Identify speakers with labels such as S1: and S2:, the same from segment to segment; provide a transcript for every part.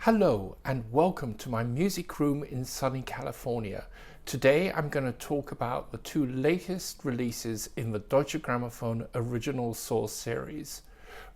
S1: Hello and welcome to my music room in sunny California. Today I'm going to talk about the two latest releases in the Deutsche Grammophon original source series.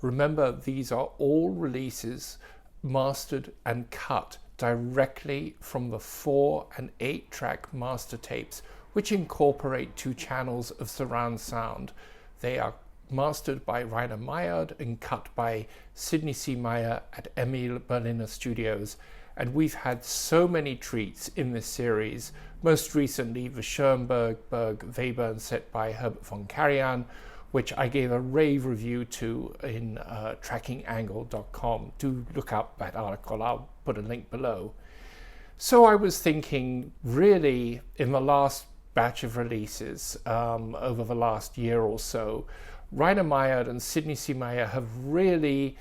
S1: Remember, these are all releases mastered and cut directly from the 4 and 8 track master tapes, which incorporate 2 channels of surround sound. They are mastered by Rainer Meyerd and cut by Sidney C. Meyer at Emil Berliner Studios. And we've had so many treats in this series, most recently the Schoenberg Webern set by Herbert von Karajan, which I gave a rave review to in trackingangle.com. Do look up that article, I'll put a link below. So I was thinking, really, in the last batch of releases over the last year or so, Rainer Meyerd and Sidney C. Meyer have really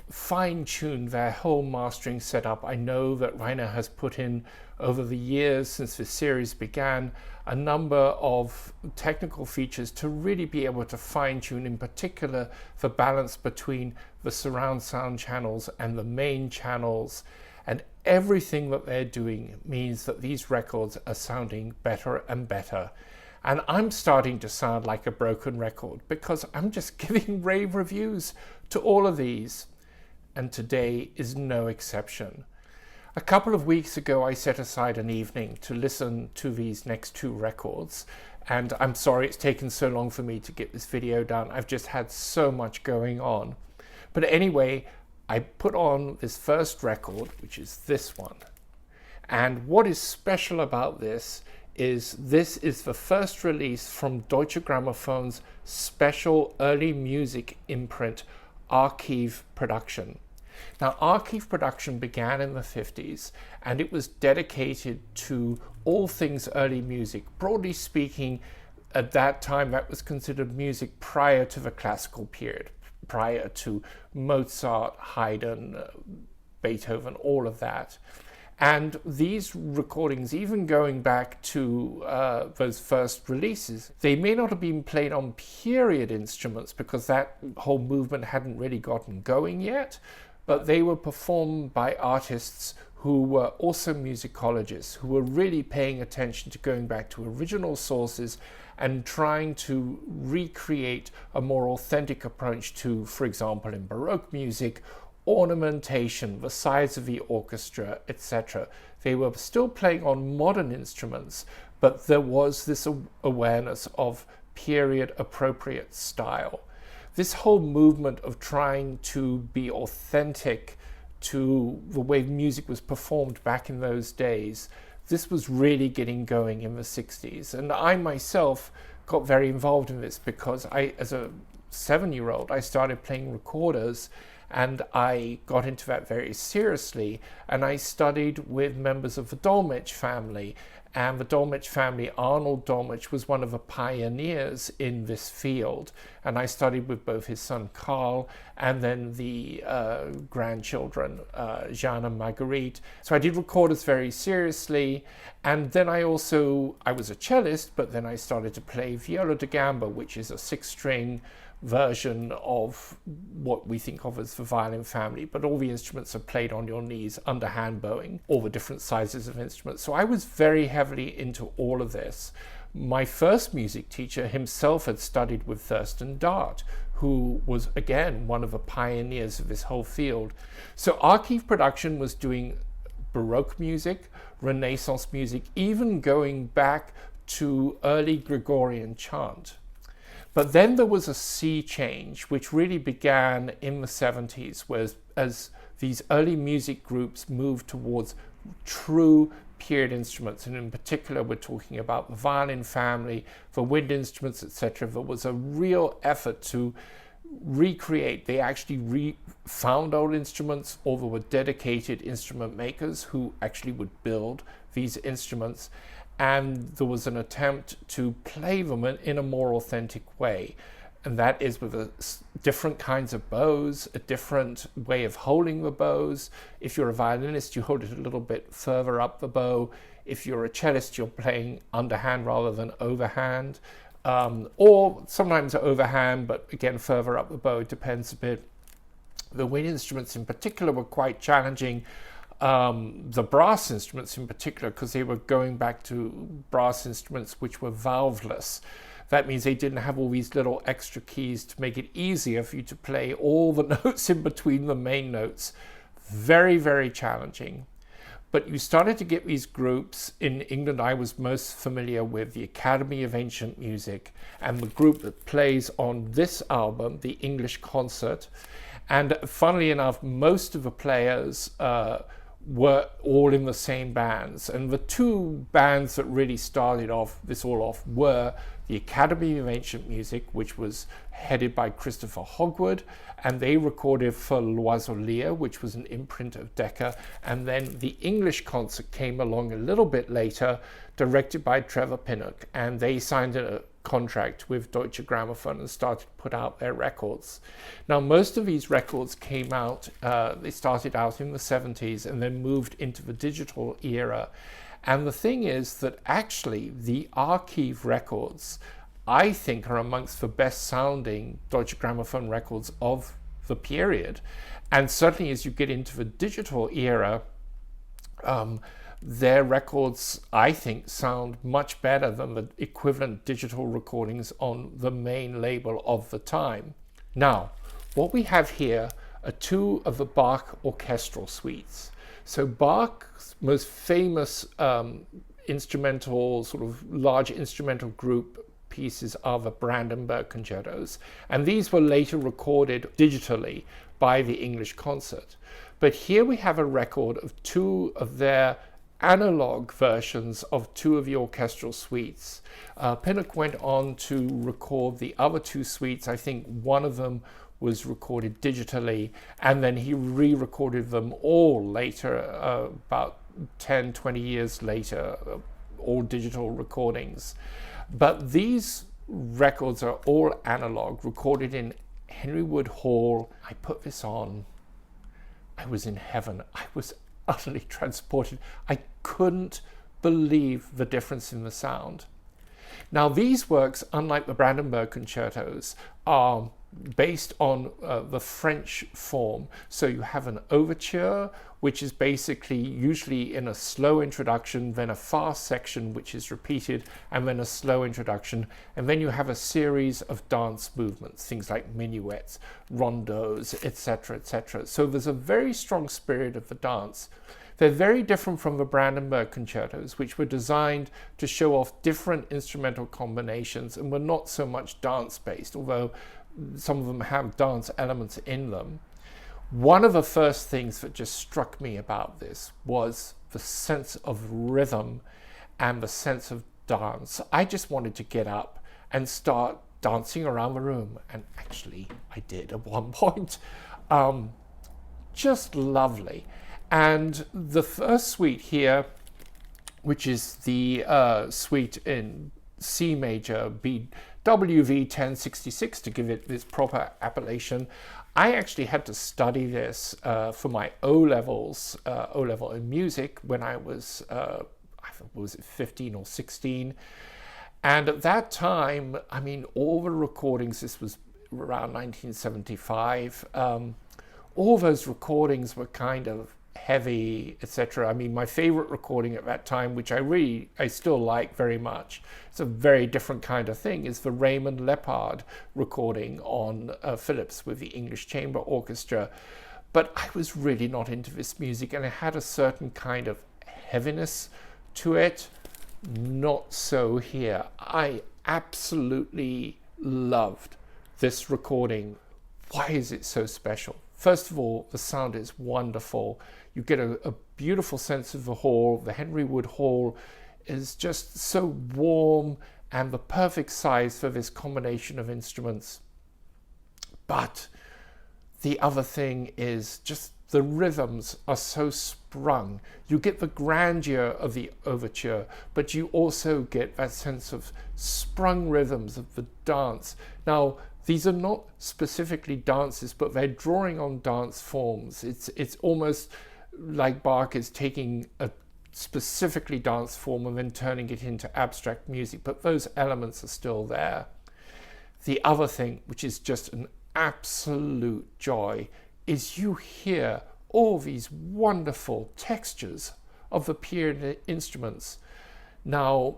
S1: fine-tuned their whole mastering setup. I know that Rainer has put in, over the years since the series began, a number of technical features to really be able to fine-tune, in particular, the balance between the surround sound channels and the main channels. And everything that they're doing means that these records are sounding better and better. And I'm starting to sound like a broken record because I'm just giving rave reviews to all of these. And today is no exception. A couple of weeks ago, I set aside an evening to listen to these next 2 records. And I'm sorry it's taken so long for me to get this video done. I've just had so much going on. But anyway, I put on this first record, which is this one. And what is special about this is the first release from Deutsche Grammophon's special early music imprint, Archiv Production. Now, Archiv Production began in the 50s, and it was dedicated to all things early music. Broadly speaking, at that time, that was considered music prior to the classical period, prior to Mozart, Haydn, Beethoven, all of that. And these recordings, even going back to those first releases, they may not have been played on period instruments because that whole movement hadn't really gotten going yet, but they were performed by artists who were also musicologists, who were really paying attention to going back to original sources and trying to recreate a more authentic approach to, for example, in Baroque music, ornamentation, the size of the orchestra, etc. They were still playing on modern instruments, but there was this awareness of period appropriate style. This whole movement of trying to be authentic to the way music was performed back in those days, this was really getting going in the 60s. And I myself got very involved in this because as a 7-year-old, I started playing recorders. And I got into that very seriously, and I studied with members of the Dolmetsch family. And the Dolmetsch family, Arnold Dolmetsch, was one of the pioneers in this field. And I studied with both his son Carl and then the grandchildren, Jean and Marguerite. So I did recorders very seriously. And then I was a cellist, but then I started to play viola da gamba, which is a 6-string version of what we think of as the violin family, but all the instruments are played on your knees, underhand bowing, all the different sizes of instruments. So I was very heavily into all of this. My first music teacher himself had studied with Thurston Dart, who was, again, one of the pioneers of this whole field. So Archiv Production was doing Baroque music, Renaissance music, even going back to early Gregorian chant. But then there was a sea change, which really began in the 70s, as these early music groups moved towards true period instruments. And in particular, we're talking about the violin family, the wind instruments, etc. There was a real effort to recreate. They actually found old instruments, or there were dedicated instrument makers who actually would build these instruments. And there was an attempt to play them in a more authentic way. And that is with different kinds of bows, a different way of holding the bows. If you're a violinist, you hold it a little bit further up the bow. If you're a cellist, you're playing underhand rather than overhand. Or sometimes overhand, but again, further up the bow. It depends a bit. The wind instruments in particular were quite challenging. The brass instruments in particular, because they were going back to brass instruments which were valveless. That means they didn't have all these little extra keys to make it easier for you to play all the notes in between the main notes. Very, very challenging. But you started to get these groups. In England, I was most familiar with the Academy of Ancient Music and the group that plays on this album, the English Concert. And funnily enough, most of the players were all in the same bands. And the two bands that really started this all off were the Academy of Ancient Music, which was headed by Christopher Hogwood, and they recorded for L'Oiseleur, which was an imprint of Decca. And then the English Concert came along a little bit later, directed by Trevor Pinnock, and they signed a contract with Deutsche Grammophon and started to put out their records. Now, most of these records came out, they started out in the 70s and then moved into the digital era. And the thing is that actually the Archiv records, I think, are amongst the best sounding Deutsche Grammophon records of the period. And certainly as you get into the digital era, their records, I think, sound much better than the equivalent digital recordings on the main label of the time. Now, what we have here are two of the Bach orchestral suites. So Bach's most famous instrumental, sort of large instrumental group pieces are the Brandenburg concertos, and these were later recorded digitally by the English Concert. But here we have a record of two of their analog versions of two of the orchestral suites. Pinnock went on to record the other two suites. I think one of them was recorded digitally, and then he re-recorded them all later, about 10, 20 years later, all digital recordings. But these records are all analog, recorded in Henry Wood Hall. I put this on. I was in heaven. I was utterly transported. I couldn't believe the difference in the sound. Now, these works, unlike the Brandenburg concertos, are based on the French form. So you have an overture, which is basically usually in a slow introduction, then a fast section which is repeated, and then a slow introduction, and then you have a series of dance movements, things like minuets, rondos, etc., etc. So there's a very strong spirit of the dance. They're very different from the Brandenburg concertos, which were designed to show off different instrumental combinations and were not so much dance-based, although some of them have dance elements in them. One of the first things that just struck me about this was the sense of rhythm and the sense of dance. I just wanted to get up and start dancing around the room, and actually I did at one point. Just lovely. And the first suite here, which is the suite in C major, WV 1066, to give it this proper appellation. I actually had to study this for my O-levels, O-level in music, when I was, I think, was it 15 or 16? And at that time, I mean, all the recordings, this was around 1975, all those recordings were kind of heavy, etc. I mean, my favorite recording at that time, which I still like very much, it's a very different kind of thing, is the Raymond Leppard recording on Philips with the English Chamber Orchestra. But I was really not into this music, and it had a certain kind of heaviness to it. Not so here. I absolutely loved this recording. Why is it so special? First of all, the sound is wonderful. You get a beautiful sense of the hall. The Henry Wood Hall is just so warm and the perfect size for this combination of instruments. But the other thing is just the rhythms are so sprung. You get the grandeur of the overture, but you also get that sense of sprung rhythms of the dance. Now, these are not specifically dances, but they're drawing on dance forms. It's almost like Bach is taking a specifically dance form and then turning it into abstract music, but those elements are still there. The other thing, which is just an absolute joy, is you hear all these wonderful textures of the period instruments. Now,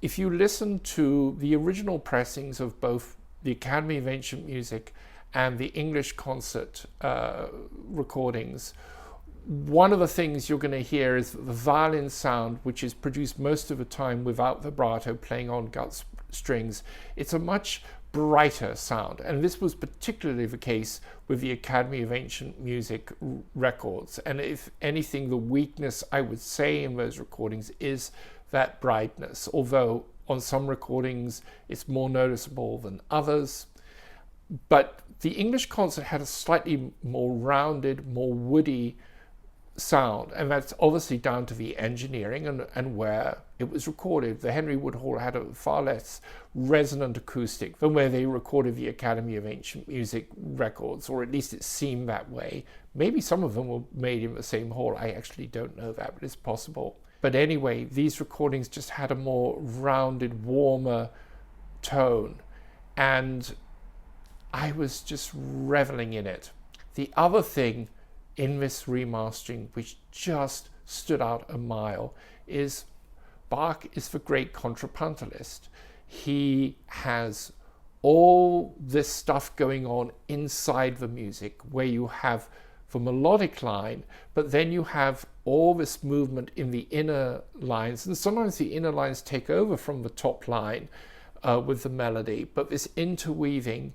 S1: if you listen to the original pressings of both the Academy of Ancient Music and the English concert recordings, one of the things you're going to hear is the violin sound, which is produced most of the time without vibrato, playing on gut strings. It's a much brighter sound, and this was particularly the case with the Academy of Ancient Music records. And if anything, the weakness I would say in those recordings is that brightness, although on some recordings it's more noticeable than others. But the English concert had a slightly more rounded, more woody sound, and that's obviously down to the engineering and where it was recorded. The Henry Wood Hall had a far less resonant acoustic than where they recorded the Academy of Ancient Music records, or at least it seemed that way. Maybe some of them were made in the same hall. I actually don't know that, but it's possible. But anyway, these recordings just had a more rounded, warmer tone, and I was just reveling in it. The other thing in this remastering which just stood out a mile is Bach is the great contrapuntalist. He has all this stuff going on inside the music, where you have the melodic line, but then you have all this movement in the inner lines, and sometimes the inner lines take over from the top line with the melody, but this interweaving.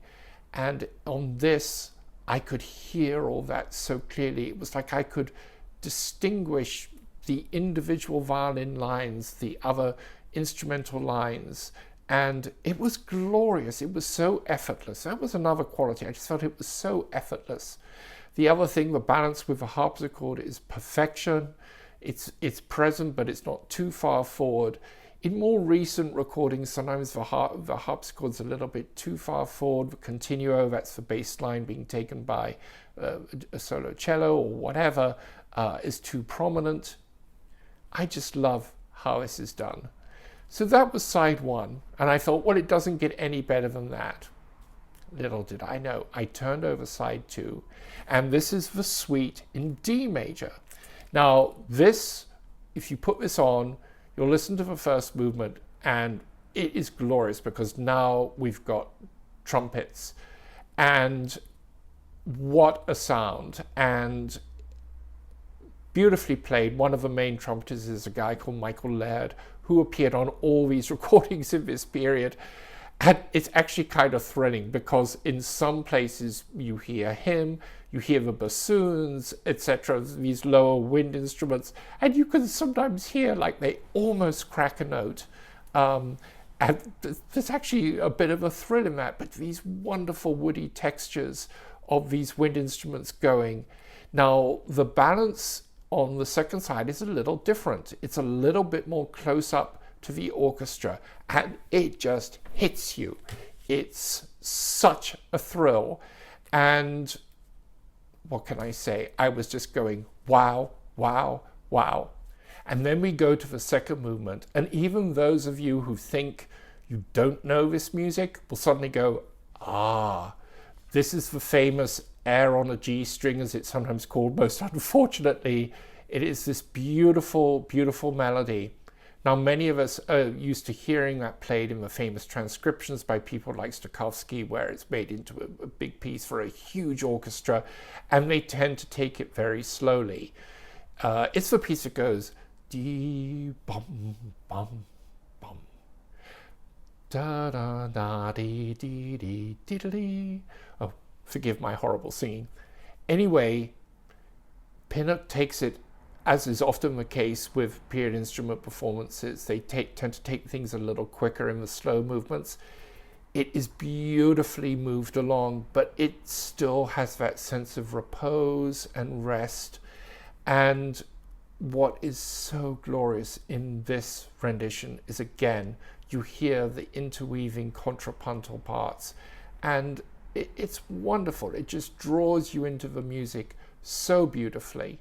S1: And on this, I could hear all that so clearly. It was like I could distinguish the individual violin lines, the other instrumental lines, and it was glorious. It was so effortless. That was another quality. I just felt it was so effortless. The other thing, the balance with the harpsichord is perfection. It's present, but it's not too far forward. In more recent recordings, sometimes the harpsichord's a little bit too far forward. The continuo, that's the bass line being taken by a solo cello or whatever, is too prominent. I just love how this is done. So that was side one, and I thought, well, it doesn't get any better than that. Little did I know, I turned over side two, and this is the suite in D major. Now this, if you put this on, you'll listen to the first movement, and it is glorious because now we've got trumpets, and what a sound, and beautifully played. One of the main trumpeters is a guy called Michael Laird, who appeared on all these recordings in this period. And it's actually kind of thrilling because in some places you hear him, you hear the bassoons, etc., these lower wind instruments, and you can sometimes hear like they almost crack a note. And there's actually a bit of a thrill in that, but these wonderful woody textures of these wind instruments going. Now, the balance on the second side is a little different. It's a little bit more close up to the orchestra, and it just hits you. It's such a thrill, and what can I say? I was just going, wow, wow, wow. And then we go to the second movement, and even those of you who think you don't know this music will suddenly go, ah, this is the famous air on a G string, as it's sometimes called. Most unfortunately, it is this beautiful, beautiful melody. Now, many of us are used to hearing that played in the famous transcriptions by people like Stokowski, where it's made into a big piece for a huge orchestra, and they tend to take it very slowly. It's the piece that goes dee bum bum bum da da da dee dee dee dee dee. Oh, forgive my horrible singing. Anyway, Pinnock takes it, as is often the case with period instrument performances. They tend to take things a little quicker in the slow movements. It is beautifully moved along, but it still has that sense of repose and rest. And what is so glorious in this rendition is, again, you hear the interweaving contrapuntal parts, and it's wonderful. It just draws you into the music so beautifully.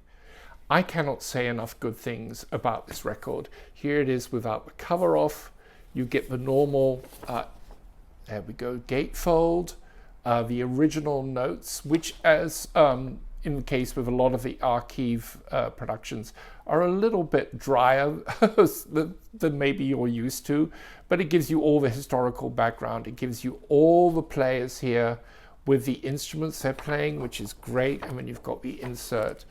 S1: I cannot say enough good things about this record. Here it is without the cover off. You get the normal, there we go, gatefold. the original notes, which, as in the case with a lot of the Archiv productions, are a little bit drier than maybe you're used to, but it gives you all the historical background. It gives you all the players here with the instruments they're playing, which is great. And then you've got the insert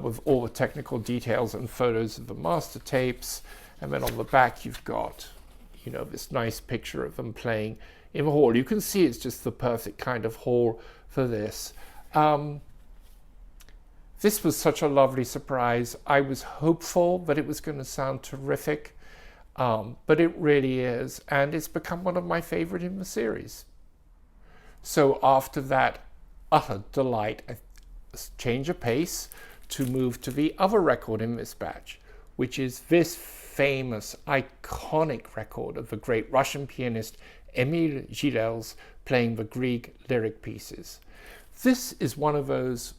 S1: with all the technical details and photos of the master tapes. And then on the back, you've got, you know, this nice picture of them playing in the hall. You can see it's just the perfect kind of hall for this. This was such a lovely surprise. I was hopeful that it was going to sound terrific, but it really is. And it's become one of my favorite in the series. So after that utter delight, I change of pace to move to the other record in this batch, which is this famous, iconic record of the great Russian pianist Emil Gilels playing the Grieg lyric pieces. This is one of those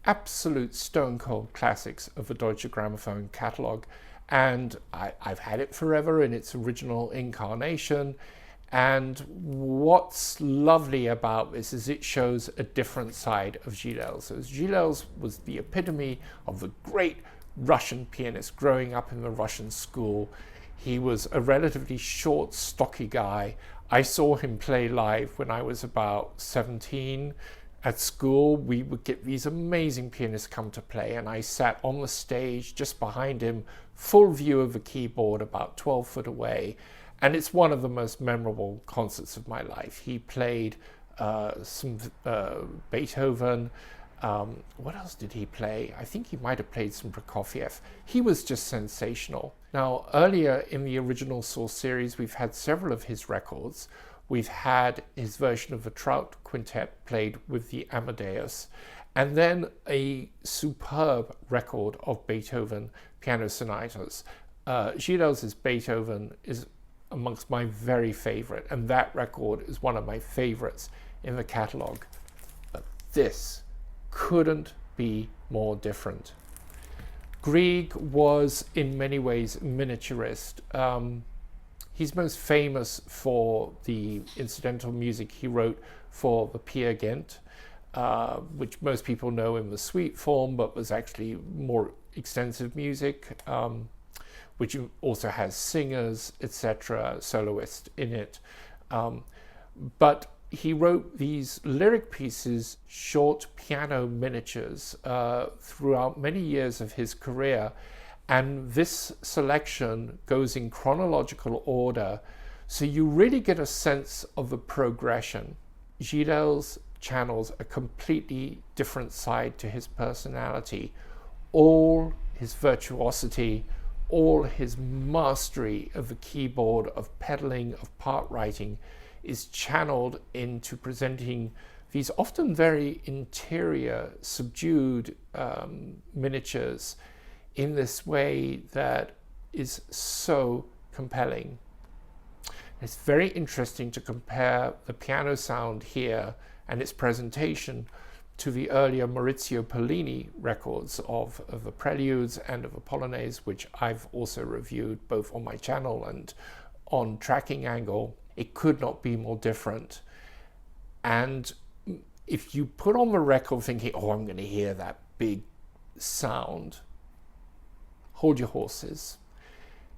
S1: absolute stone-cold classics of the Deutsche Grammophon catalogue, and I've had it forever in its original incarnation. And what's lovely about this is it shows a different side of Gilels. So Gilels was the epitome of the great Russian pianist growing up in the Russian school. He was a relatively short, stocky guy. I saw him play live when I was about 17. At school, we would get these amazing pianists come to play, and I sat on the stage just behind him, full view of the keyboard, about 12 foot away. And it's one of the most memorable concerts of my life. He played some Beethoven. What else did he play? I think he might have played some Prokofiev. He was just sensational. Now, earlier in the original Source series, we've had several of his records. We've had his version of the Trout Quintet played with the Amadeus, and then a superb record of Beethoven piano sonatas. Gilels' Beethoven is amongst my very favorite, and that record is one of my favorites in the catalogue. But this couldn't be more different. Grieg was in many ways a miniaturist. He's most famous for the incidental music he wrote for the Peer Gynt, which most people know in the suite form, but was actually more extensive music, which also has singers, etc., soloists in it. But he wrote these lyric pieces, short piano miniatures, throughout many years of his career. And this selection goes in chronological order, so you really get a sense of the progression. Gilels channels a completely different side to his personality. All his virtuosity, all his mastery of the keyboard, of pedaling, of part writing, is channeled into presenting these often very interior, subdued miniatures in this way that is so compelling. It's very interesting to compare the piano sound here and its presentation to the earlier Maurizio Pollini records of the Preludes and of the Polonaise, which I've also reviewed both on my channel and on Tracking Angle. It could not be more different. And if you put on the record thinking, oh, I'm going to hear that big sound, hold your horses.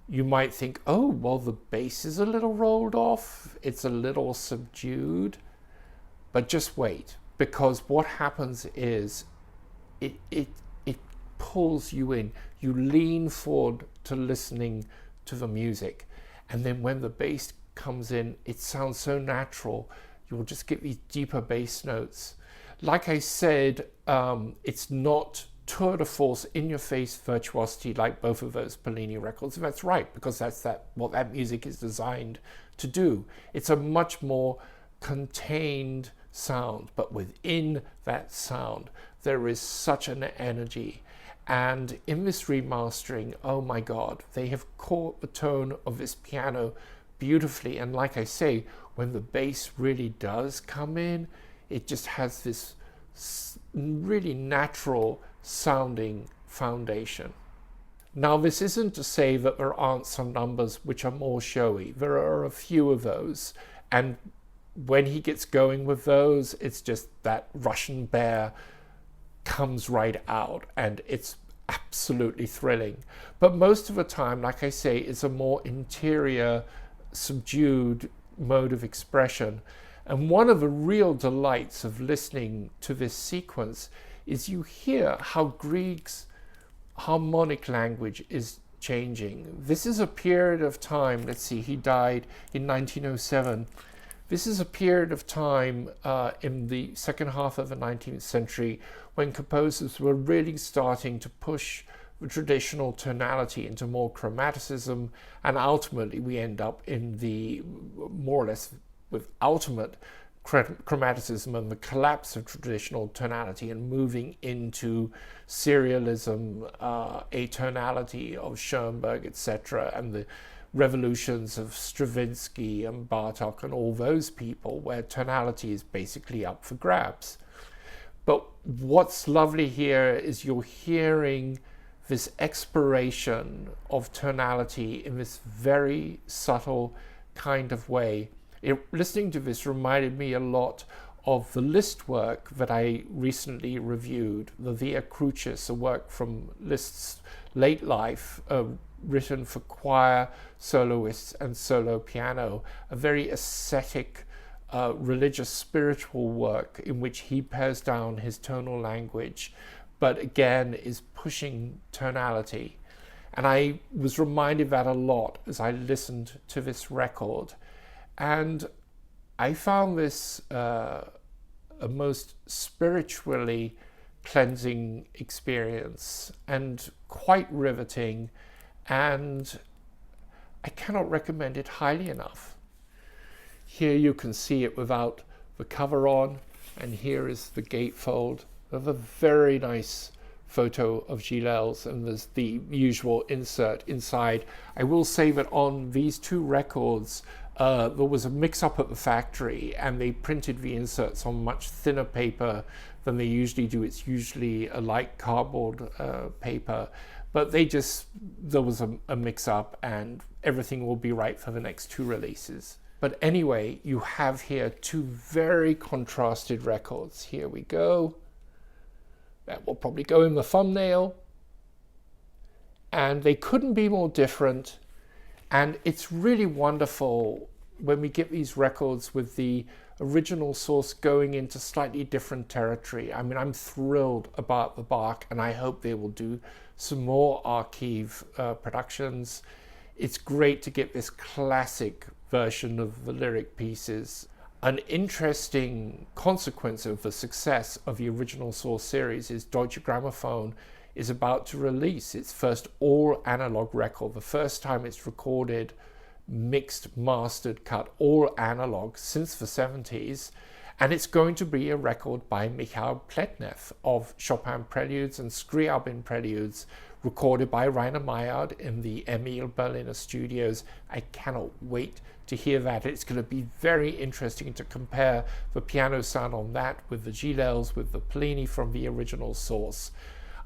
S1: You might think, oh, well, the bass is a little rolled off, it's a little subdued, but just wait, because what happens is it pulls you in. You lean forward to listening to the music, and then when the bass comes in, it sounds so natural. You'll just get these deeper bass notes. Like I said, it's not tour de force, in-your-face virtuosity like both of those Pollini records. And that's right, because that's what that music is designed to do. It's a much more contained sound, but within that sound, there is such an energy. And in this remastering, oh my God, they have caught the tone of this piano beautifully. And like I say, when the bass really does come in, it just has this really natural sounding foundation. Now, this isn't to say that there aren't some numbers which are more showy. There are a few of those, and when he gets going with those, it's just that Russian bear comes right out, and it's absolutely thrilling. But most of the time, like I say, it's a more interior, subdued mode of expression. And one of the real delights of listening to this sequence is you hear how Grieg's harmonic language is changing. This is a period of time, let's see, he died in 1907. This is a period of time in the second half of the 19th century when composers were really starting to push the traditional tonality into more chromaticism, and ultimately we end up in the more or less with ultimate chromaticism and the collapse of traditional tonality and moving into serialism, atonality of Schoenberg, etc., and the revolutions of Stravinsky and Bartók and all those people, where tonality is basically up for grabs. But what's lovely here is you're hearing this exploration of tonality in this very subtle kind of way. Listening to this reminded me a lot of the Liszt work that I recently reviewed, the Via Crucis, a work from Liszt's late life, written for choir, soloists, and solo piano, a very ascetic, religious, spiritual work in which he pares down his tonal language, but again is pushing tonality. And I was reminded of that a lot as I listened to this record. And I found this a most spiritually cleansing experience and quite riveting, and I cannot recommend it highly enough. Here you can see it without the cover on, and here is the gatefold of a very nice photo of Gilels, and there's the usual insert inside. I will say that on these two records there was a mix-up at the factory, and they printed the inserts on much thinner paper than they usually do. It's usually a light cardboard paper, but there was a mix-up, and everything will be right for the next two releases. But anyway, you have here two very contrasted records. Here we go. That will probably go in the thumbnail. And they couldn't be more different. And it's really wonderful when we get these records with the original source going into slightly different territory. I mean, I'm thrilled about the Bach, and I hope they will do some more Archiv productions. It's great to get this classic version of the lyric pieces. An interesting consequence of the success of the original source series is Deutsche Grammophon is about to release its first all-analogue record, the first time it's recorded, mixed, mastered, cut, all analog since the 70s. And it's going to be a record by Michael Pletnev of Chopin Preludes and Scriabin Preludes, recorded by Rainer Maillard in the Emil Berliner studios. I cannot wait to hear that. It's going to be very interesting to compare the piano sound on that with the Gilels, with the Polini from the original source.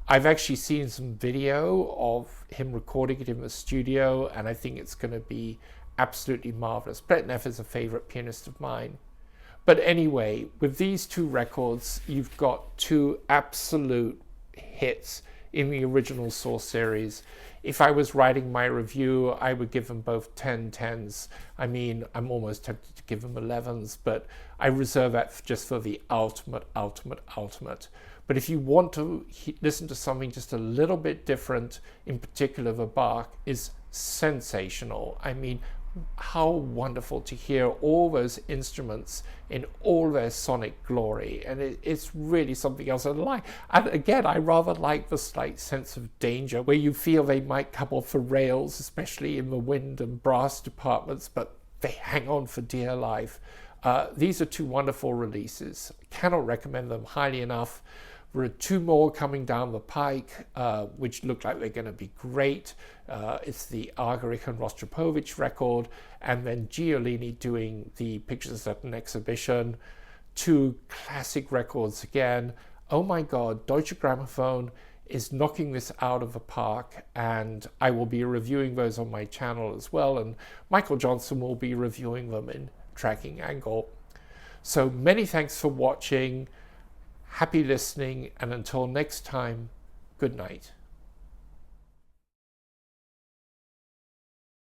S1: I've actually seen some video of him recording it in the studio, and I think it's going to be absolutely marvelous. Pletnev is a favorite pianist of mine. But anyway, with these two records, you've got two absolute hits in the original source series. If I was writing my review, I would give them both 10/10s. I mean, I'm almost tempted to give them 11s, but I reserve that just for the ultimate. But if you want to listen to something just a little bit different, in particular the Bach is sensational. I mean, how wonderful to hear all those instruments in all their sonic glory, and it's really something else I like. And again, I rather like the slight sense of danger where you feel they might come off the rails, especially in the wind and brass departments, but they hang on for dear life. These are two wonderful releases. I cannot recommend them highly enough. There are two more coming down the pike, which look like they're going to be great. It's the Argerich and Rostropovich record, and then Giolini doing the Pictures at an Exhibition. Two classic records again. Oh my God, Deutsche Grammophon is knocking this out of the park, and I will be reviewing those on my channel as well, and Michael Johnson will be reviewing them in Tracking Angle. So many thanks for watching, happy listening, and until next time, good night.